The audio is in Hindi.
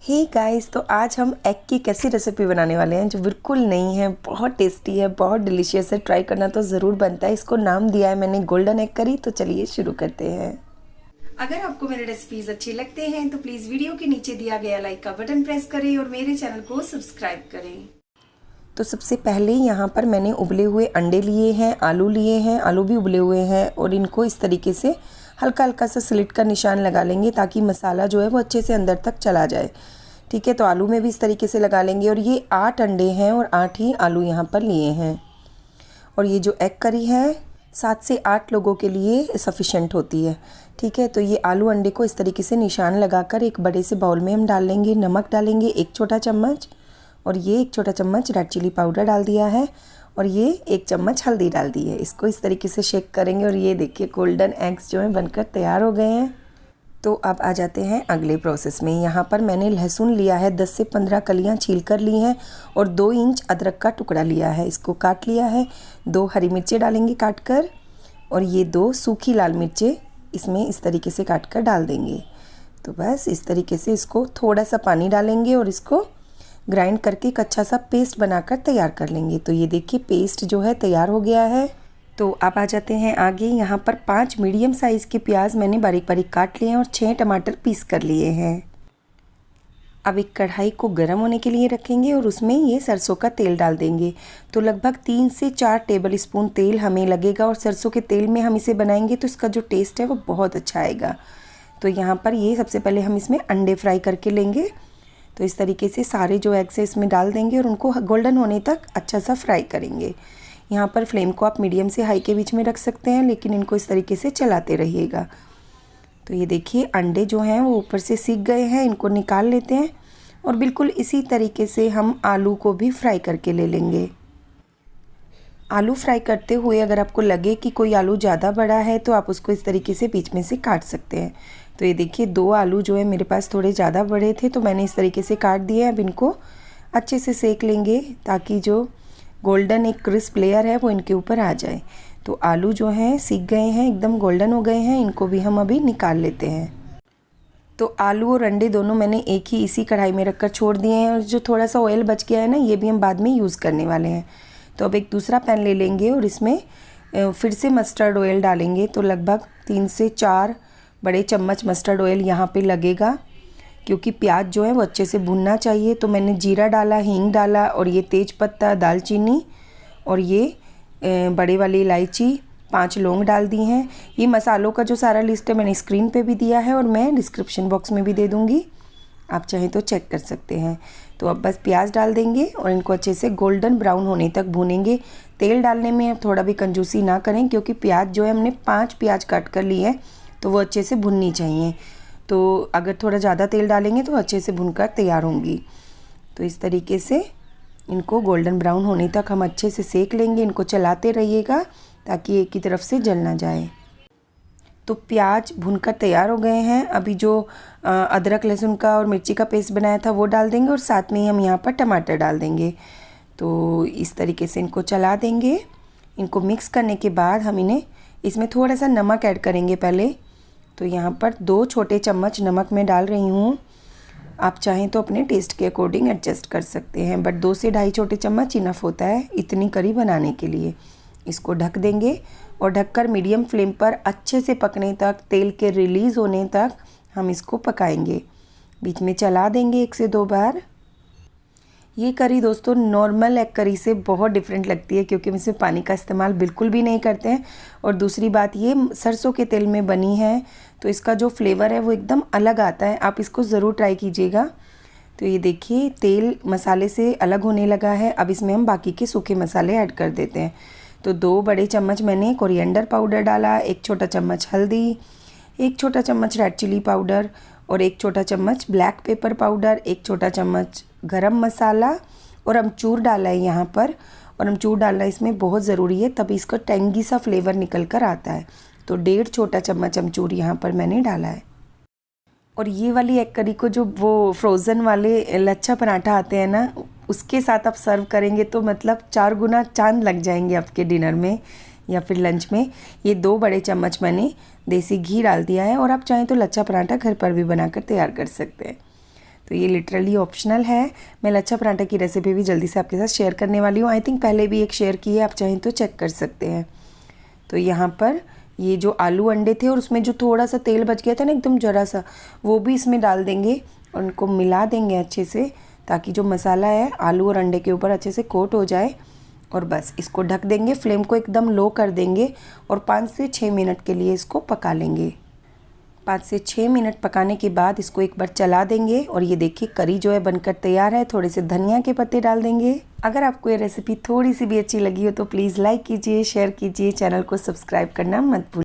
हे गाइस, तो आज हम एग की कैसी रेसिपी बनाने वाले हैं जो बिल्कुल नई है, बहुत टेस्टी है, बहुत डिलीशियस है। ट्राई करना तो ज़रूर बनता है। इसको नाम दिया है मैंने गोल्डन एग करी। तो चलिए शुरू करते हैं। अगर आपको मेरे रेसिपीज अच्छे लगते हैं तो प्लीज़ वीडियो के नीचे दिया गया लाइक का बटन प्रेस करें और मेरे चैनल को सब्सक्राइब करें। तो सबसे पहले यहाँ पर मैंने उबले हुए अंडे लिए हैं, आलू लिए हैं, आलू भी उबले हुए हैं और इनको इस तरीके से हल्का हल्का सा स्लिट का निशान लगा लेंगे ताकि मसाला जो है वो अच्छे से अंदर तक चला जाए। ठीक है, तो आलू में भी इस तरीके से लगा लेंगे। और ये 8 अंडे हैं और 8 ही आलू यहाँ पर लिए हैं। और ये जो एग करी है 7 से 8 लोगों के लिए सफिशेंट होती है। ठीक है, तो ये आलू अंडे को इस तरीके से निशान लगाकर एक बड़े से बाउल में हम डाल लेंगे। नमक डालेंगे 1 छोटा चम्मच, और ये 1 छोटा चम्मच रेड चिली पाउडर डाल दिया है, और ये 1 चम्मच हल्दी डाल दी है। इसको इस तरीके से शेक करेंगे और ये देखिए गोल्डन एग्स जो हैं बनकर तैयार हो गए हैं। तो अब आ जाते हैं अगले प्रोसेस में। यहाँ पर मैंने लहसुन लिया है, 10 से 15 कलियाँ छील कर ली हैं, और 2 इंच अदरक का टुकड़ा लिया है, इसको काट लिया है। 2 हरी मिर्चें डालेंगे काट कर, और ये 2 सूखी लाल मिर्चें इसमें इस तरीके से काट कर डाल देंगे। तो बस इस तरीके से इसको थोड़ा सा पानी डालेंगे और इसको ग्राइंड करके एक अच्छा सा पेस्ट बनाकर तैयार कर लेंगे। तो ये देखिए पेस्ट जो है तैयार हो गया है। तो अब आ जाते हैं आगे। यहाँ पर 5 मीडियम साइज़ के प्याज मैंने बारीक बारीक काट लिए हैं और 6 टमाटर पीस कर लिए हैं। अब एक कढ़ाई को गर्म होने के लिए रखेंगे और उसमें ये सरसों का तेल डाल देंगे। तो लगभग 3 से 4 टेबल स्पून तेल हमें लगेगा, और सरसों के तेल में हम इसे बनाएंगे तो इसका जो टेस्ट है वो बहुत अच्छा आएगा। तो यहाँ पर ये सबसे पहले हम इसमें अंडे फ्राई करके लेंगे। तो इस तरीके से सारे जो एग्स है इसमें डाल देंगे और उनको गोल्डन होने तक अच्छा सा फ्राई करेंगे। यहाँ पर फ्लेम को आप मीडियम से हाई के बीच में रख सकते हैं, लेकिन इनको इस तरीके से चलाते रहिएगा। तो ये देखिए अंडे जो हैं वो ऊपर से सीख गए हैं, इनको निकाल लेते हैं। और बिल्कुल इसी तरीके से हम आलू को भी फ्राई करके ले लेंगे। आलू फ्राई करते हुए अगर आपको लगे कि कोई आलू ज़्यादा बड़ा है तो आप उसको इस तरीके से बीच में से काट सकते हैं। तो ये देखिए 2 आलू जो है मेरे पास थोड़े ज़्यादा बड़े थे तो मैंने इस तरीके से काट दिए। अब इनको अच्छे से सेक लेंगे ताकि जो गोल्डन एक क्रिस्प लेयर है वो इनके ऊपर आ जाए। तो आलू जो हैं सीख गए हैं, एकदम गोल्डन हो गए हैं, इनको भी हम अभी निकाल लेते हैं। तो आलू और अंडे दोनों मैंने एक ही इसी कढ़ाई में रखकर छोड़ दिए हैं, और जो थोड़ा सा ऑयल बच गया है ना ये भी हम बाद में यूज़ करने वाले हैं। तो अब एक दूसरा पैन ले लेंगे और इसमें फिर से मस्टर्ड ऑयल डालेंगे। तो लगभग 3 से 4 बड़े चम्मच मस्टर्ड ऑयल यहाँ पे लगेगा, क्योंकि प्याज जो है वो अच्छे से भुनना चाहिए। तो मैंने जीरा डाला, हींग डाला, और ये तेज पत्ता, दालचीनी, और ये बड़े वाली इलायची, 5 लौंग डाल दी हैं। ये मसालों का जो सारा लिस्ट है मैंने स्क्रीन पे भी दिया है और मैं डिस्क्रिप्शन बॉक्स में भी दे दूँगी, आप चाहें तो चेक कर सकते हैं। तो अब बस प्याज डाल देंगे और इनको अच्छे से गोल्डन ब्राउन होने तक भूनेंगे। तेल डालने में अब थोड़ा भी कंजूसी ना करें, क्योंकि प्याज जो है हमने 5 प्याज काट कर लिए हैं तो वो अच्छे से भुननी चाहिए। तो अगर थोड़ा ज़्यादा तेल डालेंगे तो अच्छे से भुनकर तैयार होंगी। तो इस तरीके से इनको गोल्डन ब्राउन होने तक हम अच्छे से सेक लेंगे। इनको चलाते रहिएगा ताकि एक ही तरफ से जल ना जाए। तो प्याज भुनकर तैयार हो गए हैं। अभी जो अदरक लहसुन का और मिर्ची का पेस्ट बनाया था वो डाल देंगे, और साथ में ही हम यहाँ पर टमाटर डाल देंगे। तो इस तरीके से इनको चला देंगे। इनको मिक्स करने के बाद हम इन्हें इसमें थोड़ा सा नमक ऐड करेंगे पहले। तो यहाँ पर 2 छोटे चम्मच नमक मैं डाल रही हूँ। आप चाहें तो अपने टेस्ट के अकॉर्डिंग एडजस्ट कर सकते हैं, बट 2 से ढाई छोटे चम्मच इनफ होता है इतनी करी बनाने के लिए। इसको ढक देंगे और ढककर मीडियम फ्लेम पर अच्छे से पकने तक, तेल के रिलीज़ होने तक हम इसको पकाएंगे। बीच में चला देंगे 1 से 2 बार। ये करी दोस्तों नॉर्मल एग करी से बहुत डिफरेंट लगती है, क्योंकि हम इसमें पानी का इस्तेमाल बिल्कुल भी नहीं करते हैं। और दूसरी बात, ये सरसों के तेल में बनी है तो इसका जो फ्लेवर है वो एकदम अलग आता है। आप इसको ज़रूर ट्राई कीजिएगा। तो ये देखिए तेल मसाले से अलग होने लगा है। अब इसमें हम बाकी के सूखे मसाले ऐड कर देते हैं। तो 2 बड़े चम्मच मैंने कोरिएंडर पाउडर डाला, 1 छोटा चम्मच हल्दी, 1 छोटा चम्मच रेड चिली पाउडर, और 1 छोटा चम्मच ब्लैक पेपर पाउडर, 1 छोटा चम्मच गरम मसाला, और अमचूर डाला है यहाँ पर। और अमचूर डालना इसमें बहुत ज़रूरी है, तभी इसका टेंगी सा फ्लेवर निकल कर आता है। तो 1.5 छोटा चम्मच अमचूर यहाँ पर मैंने डाला है। और ये वाली एग करी को जो वो फ्रोज़न वाले लच्छा पराठा आते हैं ना, उसके साथ आप सर्व करेंगे तो मतलब 4 गुना चांद लग जाएंगे आपके डिनर में या फिर लंच में। ये 2 बड़े चम्मच मैंने देसी घी डाल दिया है, और आप चाहें तो लच्छा पराठा घर पर भी बनाकर तैयार कर सकते हैं। तो ये लिटरली ऑप्शनल है। मैं लच्छा पराठा की रेसिपी भी जल्दी से आपके साथ शेयर करने वाली हूँ। आई थिंक पहले भी एक शेयर की है, आप चाहें तो चेक कर सकते हैं। तो यहाँ पर ये जो आलू अंडे थे और उसमें जो थोड़ा सा तेल बच गया था ना, एकदम ज़रा सा, वो भी इसमें डाल देंगे और उनको मिला देंगे अच्छे से, ताकि जो मसाला है आलू और अंडे के ऊपर अच्छे से कोट हो जाए। और बस इसको ढक देंगे, फ्लेम को एकदम लो कर देंगे और 5 से 6 मिनट के लिए इसको पका लेंगे। 5 से 6 मिनट पकाने के बाद इसको एक बार चला देंगे और ये देखिए करी जो है बनकर तैयार है। थोड़े से धनिया के पत्ते डाल देंगे। अगर आपको ये रेसिपी थोड़ी सी भी अच्छी लगी हो तो प्लीज़ लाइक कीजिए, शेयर कीजिए, चैनल को सब्सक्राइब करना मत भूलिए।